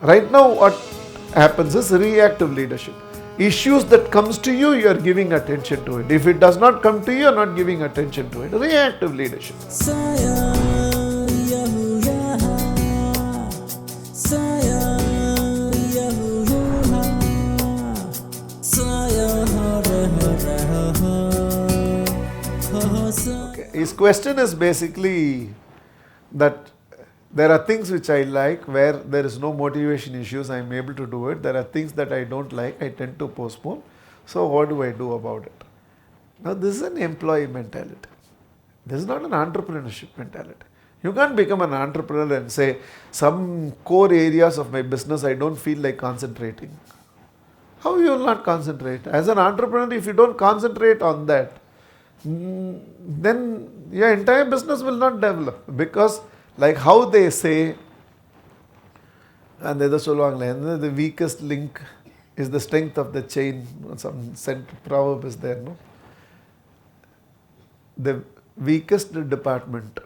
Right now what happens is reactive leadership. Issues that comes to you, you are giving attention to it. If it does not come to you, you are not giving attention to it. Reactive leadership. Okay. His question is basically that there are things which I like where there is no motivation issues, I am able to do it. There are things that I don't like, I tend to postpone. So what do I do about it? Now this is an employee mentality. This is not an entrepreneurship mentality. You can't become an entrepreneur and say, some core areas of my business I don't feel like concentrating. How you will not concentrate? As an entrepreneur, if you don't concentrate on that, then your entire business will not develop. Because like how they say, and the weakest link is the strength of the chain. Some proverb is there, no? The weakest department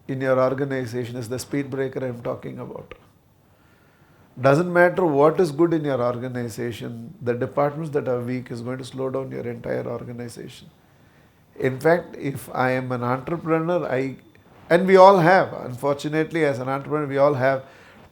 in your organization is the speed breaker I am talking about. Doesn't matter what is good in your organization, the departments that are weak is going to slow down your entire organization. In fact, if I am an entrepreneur, and we all have, unfortunately as an entrepreneur, we all have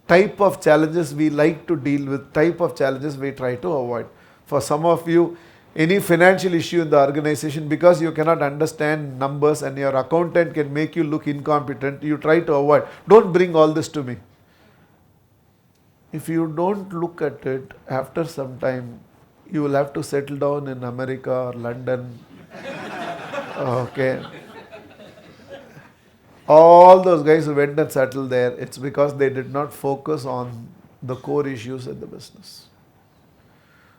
type of challenges we like to deal with, type of challenges we try to avoid. For some of you, any financial issue in the organization, because you cannot understand numbers and your accountant can make you look incompetent, you try to avoid. Don't bring all this to me. If you don't look at it, after some time, you will have to settle down in America or London. Okay. All those guys who went and settled there, it's because they did not focus on the core issues in the business.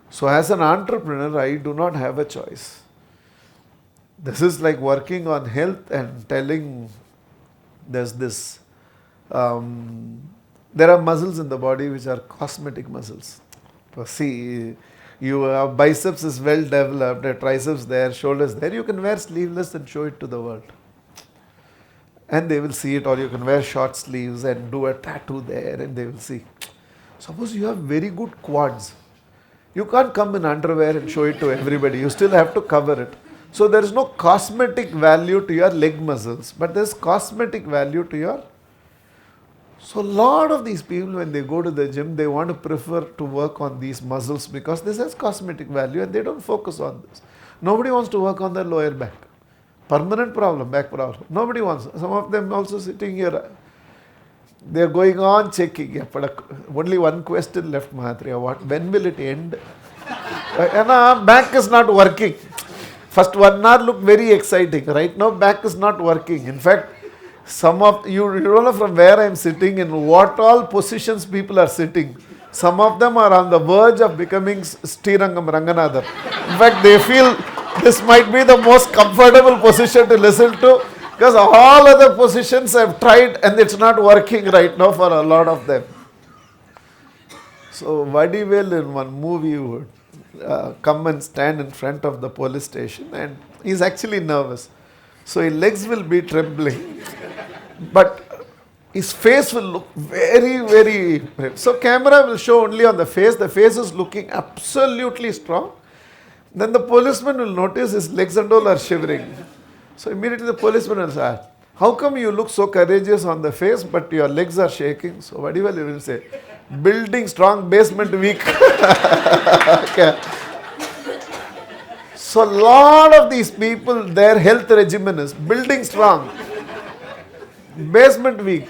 So as an entrepreneur, I do not have a choice. This is like working on health and telling there's this, there are muscles in the body which are cosmetic muscles. See, your biceps is well developed, a triceps there, shoulders there, you can wear sleeveless and show it to the world. And they will see it, or you can wear short sleeves and do a tattoo there and they will see. Suppose you have very good quads. You can't come in underwear and show it to everybody. You still have to cover it. So there is no cosmetic value to your leg muscles, but there is cosmetic value to your... So a lot of these people, when they go to the gym, they want to prefer to work on these muscles because this has cosmetic value and they don't focus on this. Nobody wants to work on their lower back. Permanent problem, back problem. Nobody wants. Some of them also sitting here, they are going on checking. Only one question left, Mahatria. When will it end? Back is not working. First 1 hour looked very exciting. Right now, back is not working. In fact, some of you don't know from where I am sitting and what all positions people are sitting. Some of them are on the verge of becoming Srirangam Ranganathan. In fact, they feel this might be the most comfortable position to listen to because all other positions I've tried and it's not working right now for a lot of them. So Vadivel in one movie would come and stand in front of the police station and he's actually nervous. So his legs will be trembling, but his face will look very, very... So camera will show only on the face is looking absolutely strong. Then the policeman will notice his legs and all are shivering. So immediately the policeman will say, how come you look so courageous on the face but your legs are shaking? So what will he will say? Building strong, basement weak. Okay. So a lot of these people, their health regimen is building strong, basement weak.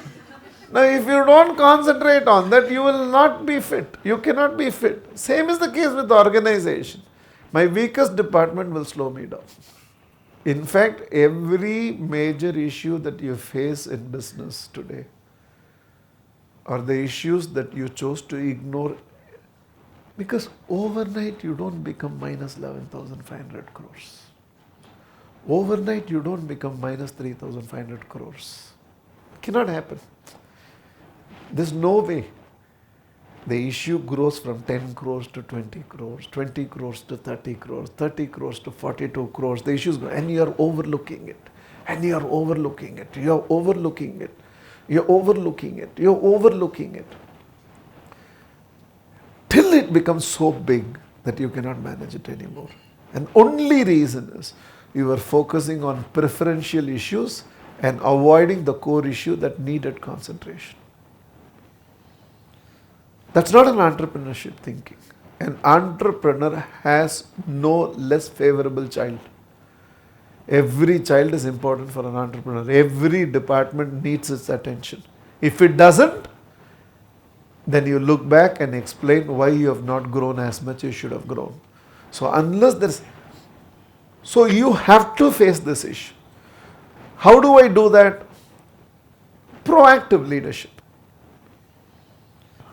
Now if you don't concentrate on that, you will not be fit. You cannot be fit. Same is the case with the organization. My weakest department will slow me down. In fact, every major issue that you face in business today are the issues that you chose to ignore because overnight you don't become minus 11,500 crores. Overnight you don't become minus 3,500 crores. It cannot happen. There's no way. The issue grows from 10 crores to 20 crores, 20 crores to 30 crores, 30 crores to 42 crores. The issues grow and you're overlooking it. And you're overlooking it. You're overlooking it. You're overlooking it. You're overlooking it. till it becomes so big that you cannot manage it anymore. And only reason is you are focusing on preferential issues and avoiding the core issue that needed concentration. That's not an entrepreneurship thinking. An entrepreneur has no less favorable child. Every child is important for an entrepreneur. Every department needs its attention. If it doesn't, then you look back and explain why you have not grown as much as you should have grown. So you have to face this issue. How do I do that? Proactive leadership.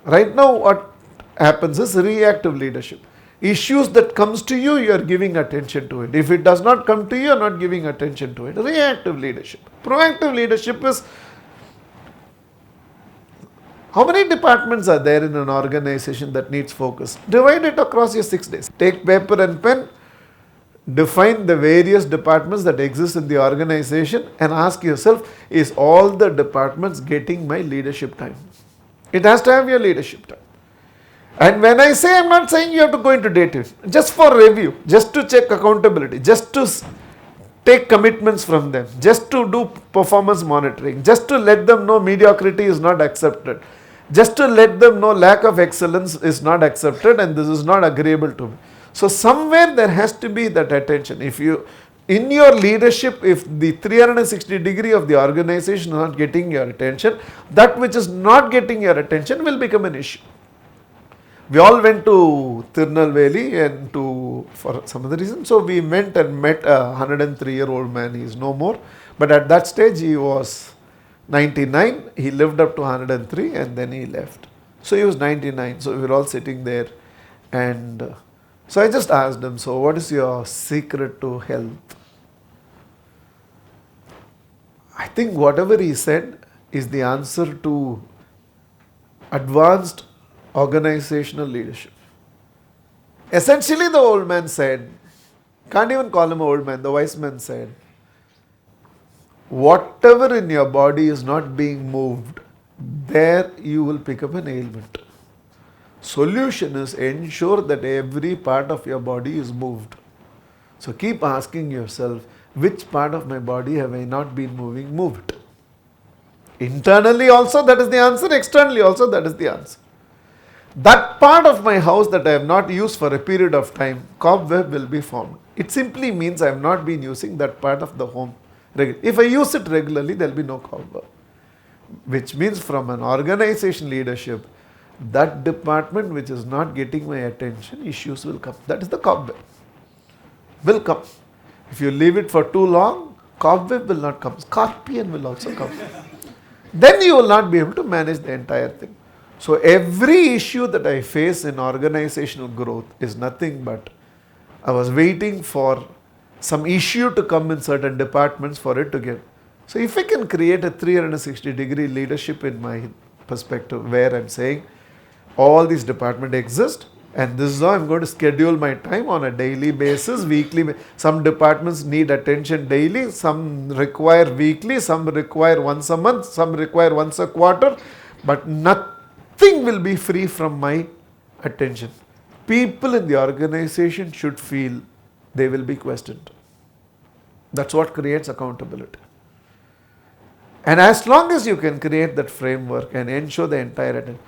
Right now what happens is reactive leadership. Issues that comes to you, you are giving attention to it. If it does not come to you, you are not giving attention to it. Reactive leadership. Proactive leadership is, how many departments are there in an organization that needs focus? Divide it across your 6 days. Take paper and pen, define the various departments that exist in the organization and ask yourself, is all the departments getting my leadership time? It has to have your leadership time. And when I say, I'm not saying you have to go into data, just for review, just to check accountability, just to take commitments from them, just to do performance monitoring, just to let them know mediocrity is not accepted, just to let them know lack of excellence is not accepted and this is not agreeable to me. So somewhere there has to be that attention. If you, in your leadership, if the 360 degree of the organization is not getting your attention, that which is not getting your attention will become an issue. We all went to Tirunelveli and for some other reason. So we went and met a 103-year-old man. He is no more. But at that stage he was 99. He lived up to 103 and then he left. So he was 99. So we were all sitting there. And so I just asked him, so what is your secret to health? I think whatever he said is the answer to advanced organizational leadership. Essentially the old man said, can't even call him old man, the wise man said, whatever in your body is not being moved, there you will pick up an ailment. Solution is ensure that every part of your body is moved. So keep asking yourself, which part of my body have I not been moving? Move it. Internally also that is the answer, externally also that is the answer. That part of my house that I have not used for a period of time, cobweb will be formed. It simply means I have not been using that part of the home regularly. If I use it regularly, there will be no cobweb. Which means from an organization leadership, that department which is not getting my attention, issues will come. That is the cobweb. Will come. If you leave it for too long, cobweb will not come. Scorpion will also come. Then you will not be able to manage the entire thing. So every issue that I face in organizational growth is nothing but I was waiting for some issue to come in certain departments for it to get. So if I can create a 360 degree leadership in my perspective where I'm saying all these departments exist and this is how I'm going to schedule my time on a daily basis, weekly. Some departments need attention daily, some require weekly, some require once a month, some require once a quarter, but nothing will be free from my attention. People in the organization should feel they will be questioned. That's what creates accountability. And as long as you can create that framework and ensure the entire attention,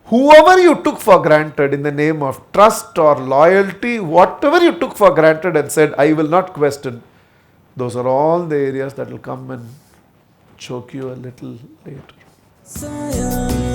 whoever you took for granted in the name of trust or loyalty, whatever you took for granted and said, I will not question, those are all the areas that will come and choke you a little later. Saya